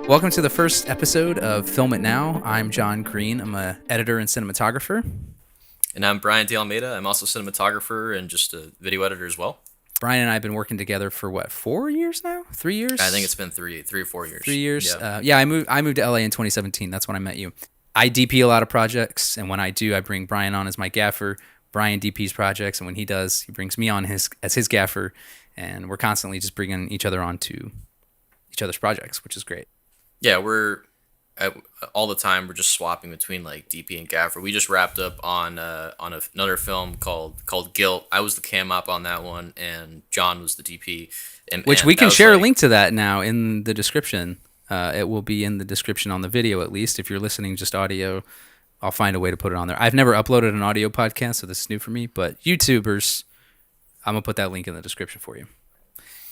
Welcome to the first episode of Film It Now. I'm John Green. I'm an editor and cinematographer. And I'm Brian De Almeida. I'm also a cinematographer and just a video editor as well. Brian and I have been working together for what, 4 years now? 3 years? I think it's been three or 4 years. 3 years. Yeah. I moved to LA in 2017. That's when I met you. I DP a lot of projects, and when I do, I bring Brian on as my gaffer. Brian DPs projects, and when he does, he brings me on as his gaffer, and we're constantly just bringing each other onto each other's projects, which is great. Yeah, all the time we're just swapping between like DP and gaffer. We just wrapped up on another film called Guilt. I was the cam op on that one, and John was the DP. Which and we can that was share a like- link to that now in the description. It will be in the description on the video, at least. If you're listening just audio, I'll find a way to put it on there. I've never uploaded an audio podcast, so this is new for me. But YouTubers, I'm going to put that link in the description for you.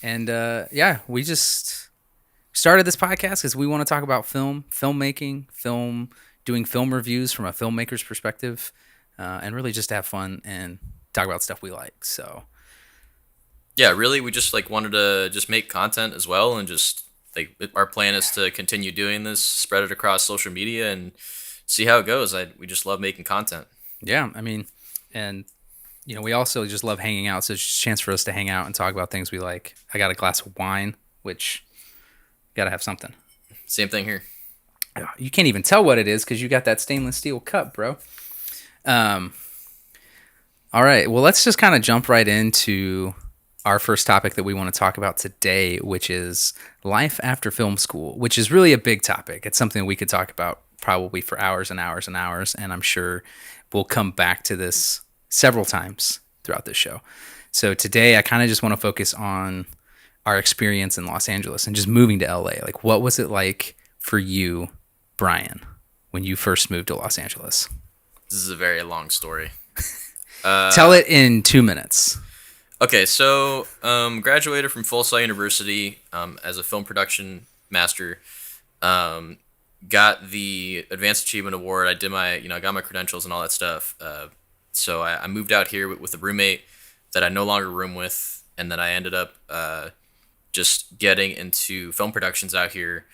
And we just started this podcast because we want to talk about filmmaking, doing film reviews from a filmmaker's perspective, and really just have fun and talk about stuff we like. So, Yeah, really, we just like wanted to just make content as well, and just like our plan is to continue doing this, spread it across social media, and see how it goes. We just love making content. yeah, I mean, and we also just love hanging out. So it's just a chance for us to hang out and talk about things we like. I got a glass of wine, which got to have something. Same thing here. You can't even tell what it is because you got that stainless steel cup, bro. All right, well, let's just kind of jump right into our first topic that we want to talk about today, which is life after film school, which is really a big topic. It's something we could talk about probably for hours and hours and hours, and I'm sure we'll come back to this several times throughout this show. So today I kind of just want to focus on our experience in Los Angeles and just moving to LA. Like, what was it like for you, Brian, when you first moved to Los Angeles? This is a very long story. Tell it in 2 minutes. Okay, so graduated from Full Sail University as a film production master. Got the Advanced Achievement Award. I did I got my credentials and all that stuff. So I moved out here with a roommate that I no longer room with, and then I ended up just getting into film productions out here.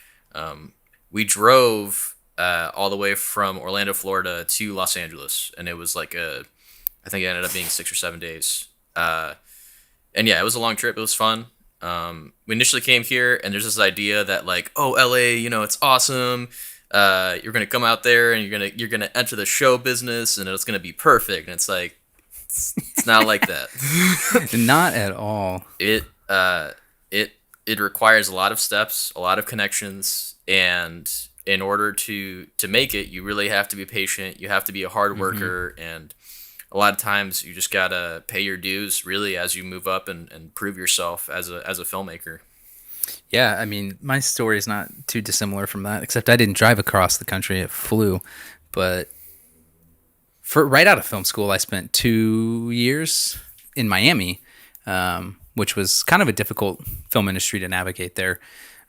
We drove all the way from Orlando, Florida to Los Angeles, and it was like I think it ended up being 6 or 7 days. And yeah, it was a long trip. It was fun. We initially came here, and there's this idea that like, oh, LA, it's awesome. You're gonna come out there, and you're gonna enter the show business, and it's gonna be perfect. And it's like, it's not like that. Not at all. It requires a lot of steps, a lot of connections, and in order to make it, you really have to be patient. You have to be a hard worker, and a lot of times you just gotta pay your dues really as you move up and prove yourself as a filmmaker. Yeah, I mean, my story is not too dissimilar from that, except I didn't drive across the country. It flew. But right out of film school, I spent 2 years in Miami, which was kind of a difficult film industry to navigate there.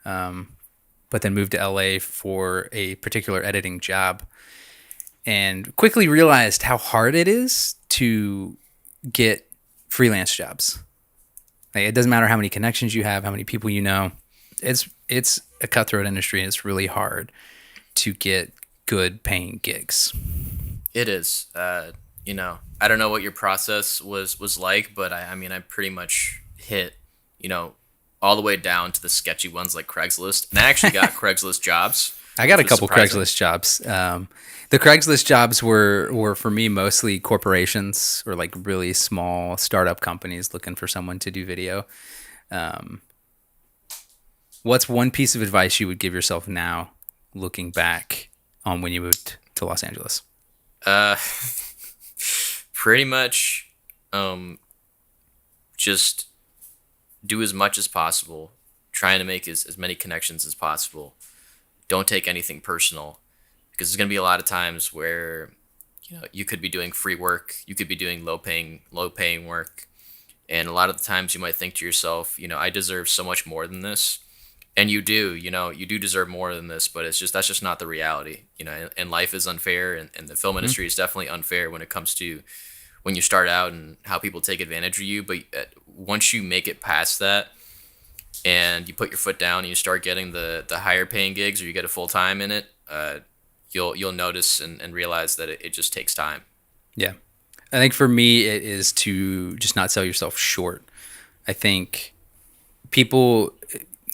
But then moved to LA for a particular editing job, and quickly realized how hard it is to get freelance jobs. Like, it doesn't matter how many connections you have, how many people you know. It's a cutthroat industry, and it's really hard to get good paying gigs. It is. I don't know what your process was like, but I mean, I pretty much hit, all the way down to the sketchy ones like Craigslist. And I actually got Craigslist jobs. I got a couple Craigslist jobs. The Craigslist jobs were for me mostly corporations or like really small startup companies looking for someone to do video. What's one piece of advice you would give yourself now, looking back on when you moved to Los Angeles? Pretty much, just do as much as possible, trying to make as many connections as possible. Don't take anything personal, because there's going to be a lot of times where you could be doing free work, you could be doing low paying work, and a lot of the times you might think to yourself, I deserve so much more than this. And you do deserve more than this, but that's just not the reality, and life is unfair, and the film industry is definitely unfair when it comes to when you start out and how people take advantage of you. But once you make it past that, and you put your foot down and you start getting the higher paying gigs, or you get a full time in it, you'll notice and realize that it just takes time. Yeah. I think for me, it is to just not sell yourself short. I think people,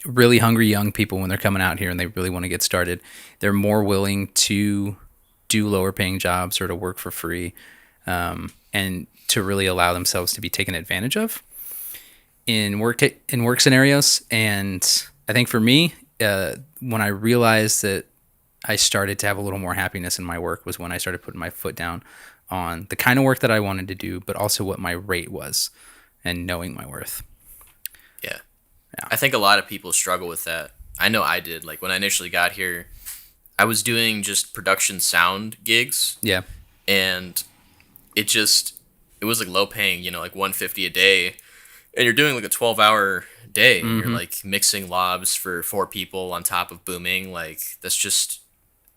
really hungry young people, when they're coming out here and they really want to get started, they're more willing to do lower paying jobs or to work for free, and to really allow themselves to be taken advantage of in work scenarios. And I think for me, when I realized that I started to have a little more happiness in my work was when I started putting my foot down on the kind of work that I wanted to do, but also what my rate was and knowing my worth. Yeah. Yeah. I think a lot of people struggle with that. I know I did. Like when I initially got here, I was doing just production sound gigs, Yeah. and it was like low paying, like 150 a day, and you're doing like a 12-hour day, and you're Mm-hmm. like mixing lobs for four people on top of booming. Like that's just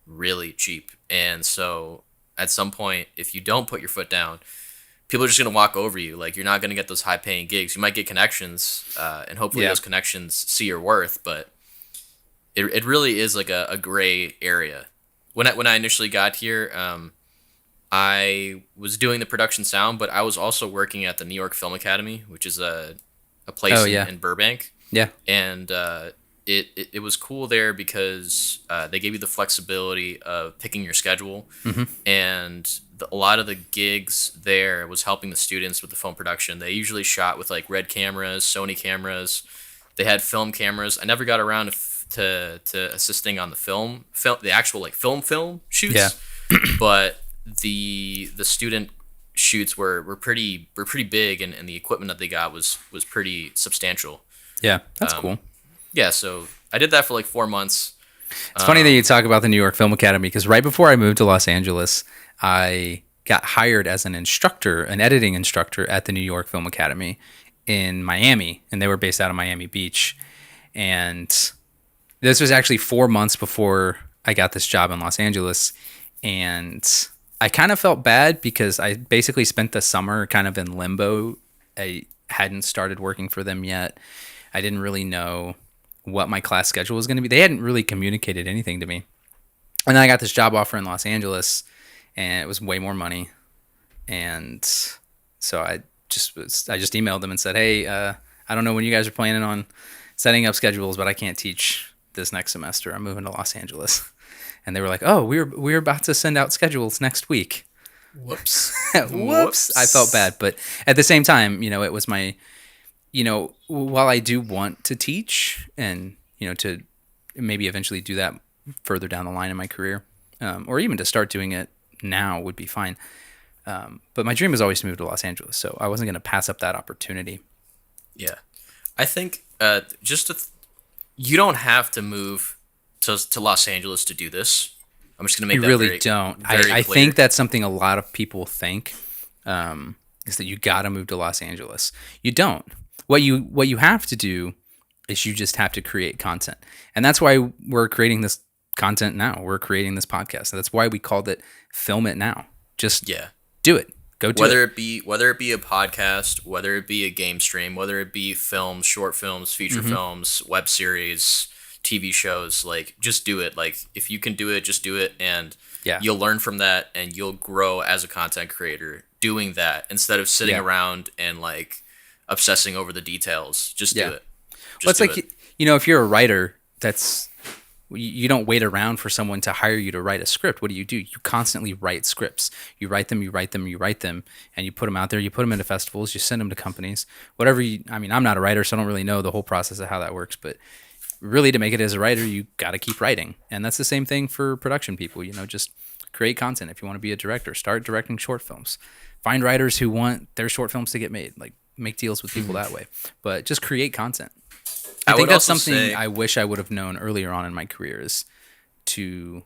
really cheap. And so at some point, if you don't put your foot down, people are just gonna walk over you. Like you're not gonna get those high paying gigs. You might get connections, and hopefully Yeah. those connections see your worth, but it really is like a gray area. When I initially got here, I was doing the production sound, but I was also working at the New York Film Academy, which is a Oh place yeah. in Burbank, Yeah. and it was cool there because they gave you the flexibility of picking your schedule, Mm-hmm. and a lot of the gigs there was helping the students with the film production. They usually shot with like Red cameras, Sony cameras. They had film cameras. I never got around to assisting on the actual like film Yeah. shoots, but the student shoots were pretty big, and the equipment that they got was pretty substantial. Yeah. That's Um, cool. yeah, so I did that for like 4 months. It's funny that you talk about the New York Film Academy because right before I moved to Los Angeles, I got hired as an instructor, an editing instructor at the New York Film Academy in Miami, and they were based out of Miami Beach. And this was actually 4 months before I got this job in Los Angeles. And I kind of felt bad because I basically spent the summer kind of in limbo. I hadn't started working for them yet. I didn't really know what my class schedule was going to be. They hadn't really communicated anything to me. And then I got this job offer in Los Angeles, and it was way more money. And so I just emailed them and said, "Hey, I don't know when you guys are planning on setting up schedules, but I can't teach this next semester. I'm moving to Los Angeles." And they were like, "Oh, we're about to send out schedules next week." Whoops. Whoops! I felt bad, but at the same time, it was my, while I do want to teach and to maybe eventually do that further down the line in my career, or even to start doing it now would be fine. But my dream was always to move to Los Angeles, so I wasn't going to pass up that opportunity. Yeah, I think you don't have to move to Los Angeles to do this. I'm just gonna make You that really very don't. very I clear. think that's something a lot of people think, is that you got to move to Los Angeles. You don't. What you have to do is you just have to create content, and that's why we're creating this content now. We're creating this podcast. That's why we called it "Film It Now." Just Yeah, do it. Go do whether it. it be a podcast, whether it be a game stream, whether it be films, short films, feature Mm-hmm. films, web series, TV shows, like just do it. Like if you can do it, just do it, and Yeah. you'll learn from that, and you'll grow as a content creator doing that instead of sitting Yeah. around and like obsessing over the details. Just Yeah. do it. Well, Just it's do like it. if you're a writer, you don't wait around for someone to hire you to write a script. What do? You constantly write scripts. You write them, you write them, you write them, and you put them out there. You put them into festivals. You send them to companies. Whatever you. I mean, I'm not a writer, so I don't really know the whole process of how that works. But really, to make it as a writer, you got to keep writing, and that's the same thing for production people. Just create content. If you want to be a director, start directing short films. Find writers who want their short films to get made. Like make deals with people that way. But just create content. I I think would that's also something say I wish I would have known earlier on in my career is to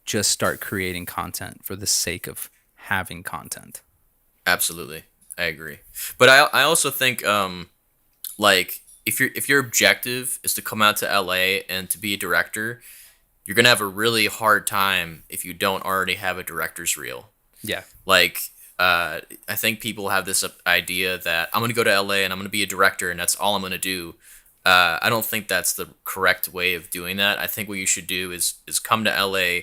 just start creating content for the sake of having content. absolutely, I agree. But I also think like if your objective is to come out to LA and to be a director, you're gonna have a really hard time if you don't already have a director's reel. Yeah. Like I think people have this idea that I'm gonna go to LA and I'm gonna be a director and that's all I'm gonna do. I don't think that's the correct way of doing that. I think what you should do is come to LA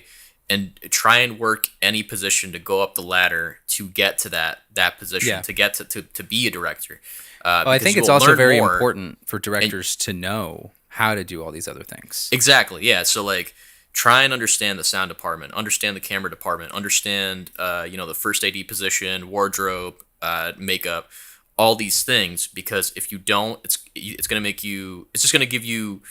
and try and work any position to go up the ladder to get to that position, Yeah. to get to be a director, Oh, I because think you it's will also learn very more. important for And directors to know how to do all these other things. exactly, yeah. So like, try and understand the sound department, understand the camera department, understand the first AD position, wardrobe, makeup, all these things. Because if you don't, it's gonna make you. It's just gonna give you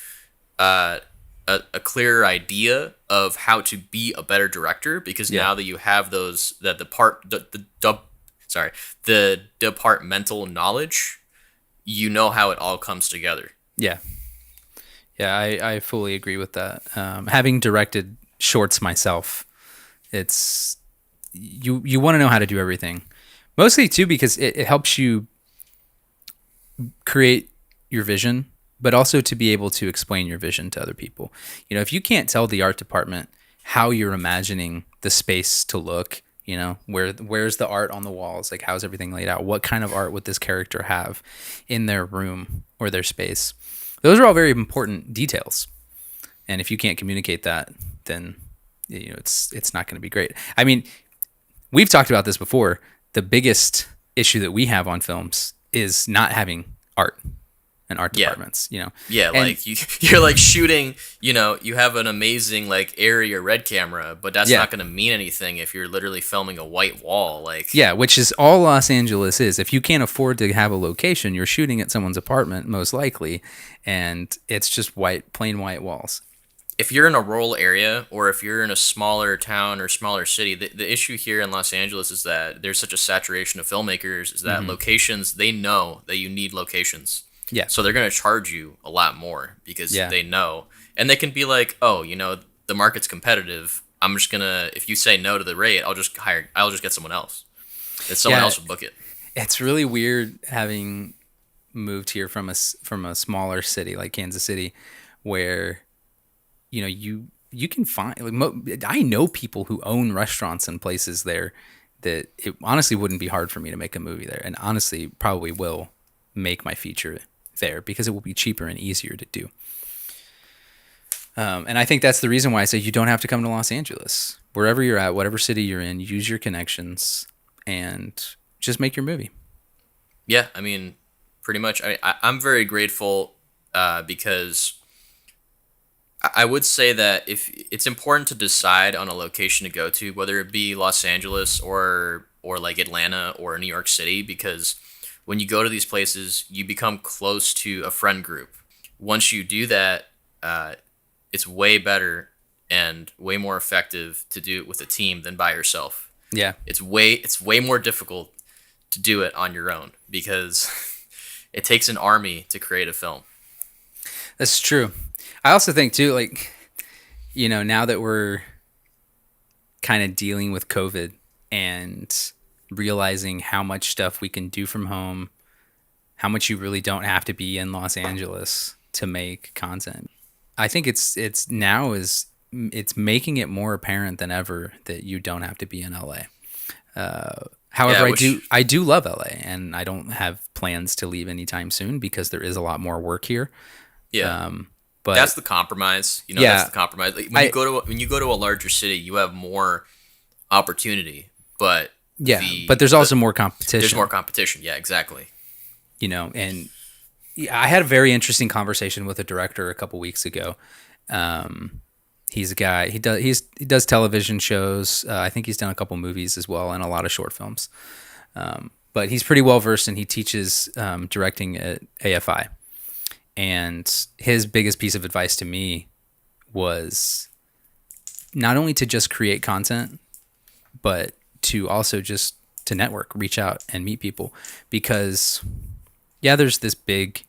uh, a clearer idea of how to be a better director. Because Yeah. now that you have those that the part the dub sorry the departmental knowledge, you know how it all comes together. Yeah. Yeah, I fully agree with that. Having directed shorts myself, it's you want to know how to do everything. Mostly too because it helps you create your vision, but also to be able to explain your vision to other people. If you can't tell the art department how you're imagining the space to look, where's the art on the walls, like how's everything laid out, what kind of art would this character have in their room or their space. Those are all very important details. And if you can't communicate that, then it's not going to be great. I mean, we've talked about this before. The biggest issue that we have on films is not having art and art Yeah. departments. Yeah, And like you're like shooting, you have an amazing like Arri or red camera, but that's yeah, not going to mean anything if you're literally filming a white wall. Like, yeah, which is all Los Angeles is. If you can't afford to have a location, you're shooting at someone's apartment most likely, and it's just plain white walls. if you're in a rural area or if you're in a smaller town or smaller city, the issue here in Los Angeles is that there's such a saturation of filmmakers is that locations, they know that you need locations. Yeah, So they're going to charge you a lot more because yeah, they know. And they can be like, "Oh, the market's competitive. I'm just going to if you say no to the rate, I'll just get someone else. And someone yeah. else will book it." It's really weird having moved here from a smaller city like Kansas City, where you can find like I know people who own restaurants and places there that it honestly wouldn't be hard for me to make a movie there, and honestly probably will make my feature there because it will be cheaper and easier to do. And I think that's the reason why I say you don't have to come to Los Angeles. Wherever you're at, whatever city you're in, use your connections and just make your movie. Yeah, I mean, pretty much. I'm very grateful because I would say that if it's important to decide on a location to go to, whether it be Los Angeles or like Atlanta or New York City, because when you go to these places, you become close to a friend group. Once you do that, uh, it's way better and way more effective to do it with a team than by yourself. Yeah, It's way more difficult to do it on your own because it takes an army to create a film. that's true. I also think too, like, now that we're kind of dealing with COVID and realizing how much stuff we can do from home, how much you really don't have to be in Los Angeles to make content. I think it's making it more apparent than ever that you don't have to be in LA. Yeah, However, I I do wish. I do love LA, and I don't have plans to leave anytime soon because there is a lot more work here. Yeah, But that's the compromise. That's yeah, the compromise. Like, I when you go to a larger city, you have more opportunity, but yeah, but there's also more there's more competition. competition. Yeah, exactly. And yeah, I had a very interesting conversation with a director a couple weeks ago. He's a guy. He does television shows. I think he's done a couple movies as well and a lot of short films. But he's pretty well versed and he teaches directing at AFI. And his biggest piece of advice to me was not only to just create content, but to also just to network, reach out and meet people because yeah, there's this big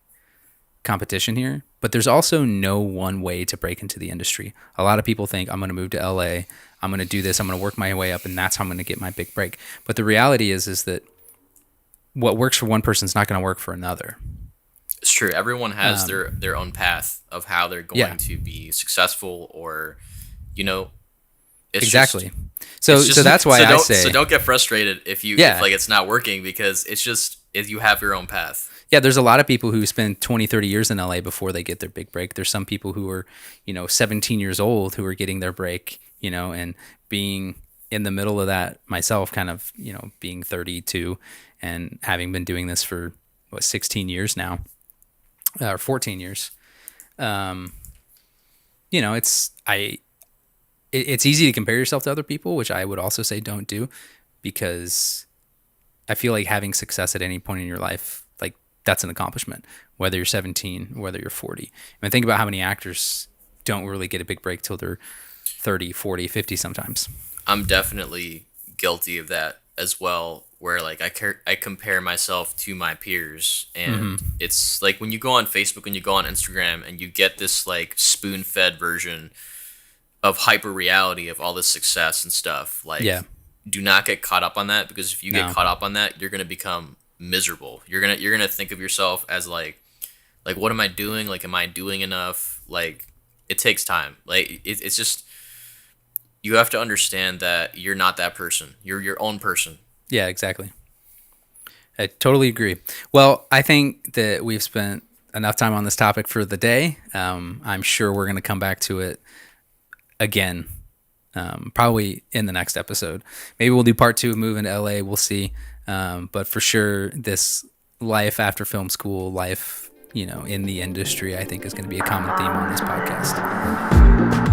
competition here, but there's also no one way to break into the industry. A lot of people think I'm going to move to LA, I'm going to do this, I'm going to work my way up, and that's how I'm going to get my big break. But the reality is that what works for one person is not going to work for another. It's true. Everyone has their own path of how they're Yeah, going to be successful, or you know, it's just exactly. So that's why I so say, don't get frustrated if yeah, like it's not working because it's just if you have your own path. Yeah, there's a lot of people who spend 20, 30 years in LA before they get their big break. There's some people who are, 17 years old who are getting their break, and being in the middle of that myself, kind of, being 32 and having been doing this for 16 years now, or 14 years. Um, it's it's easy to compare yourself to other people, which I would also say don't do, because I feel like having success at any point in your life, like that's an accomplishment, whether you're 17, whether you're 40. I mean, think about how many actors don't really get a big break till they're 30, 40, 50 sometimes. I'm definitely guilty of that as well. Where like I compare myself to my peers, and it's like when you go on Facebook, when you go on Instagram, and you get this like spoon fed version of hyper reality of all this success and stuff. Yeah. Like, do not get caught up on that, because if you get No. caught up on that, you're gonna become miserable. You're gonna think of yourself as like what am I doing? Like, am I doing enough? Like, it takes time. Like, it's just you have to understand that you're not that person. You're your own person. Yeah, exactly. I totally agree. Well, I think that we've spent enough time on this topic for the day. I'm sure we're going to come back to it again, probably in the next episode. Maybe we'll do part two of moving to LA. We'll see. But for sure, this life after film school, life, in the industry, I think is going to be a common theme on this podcast.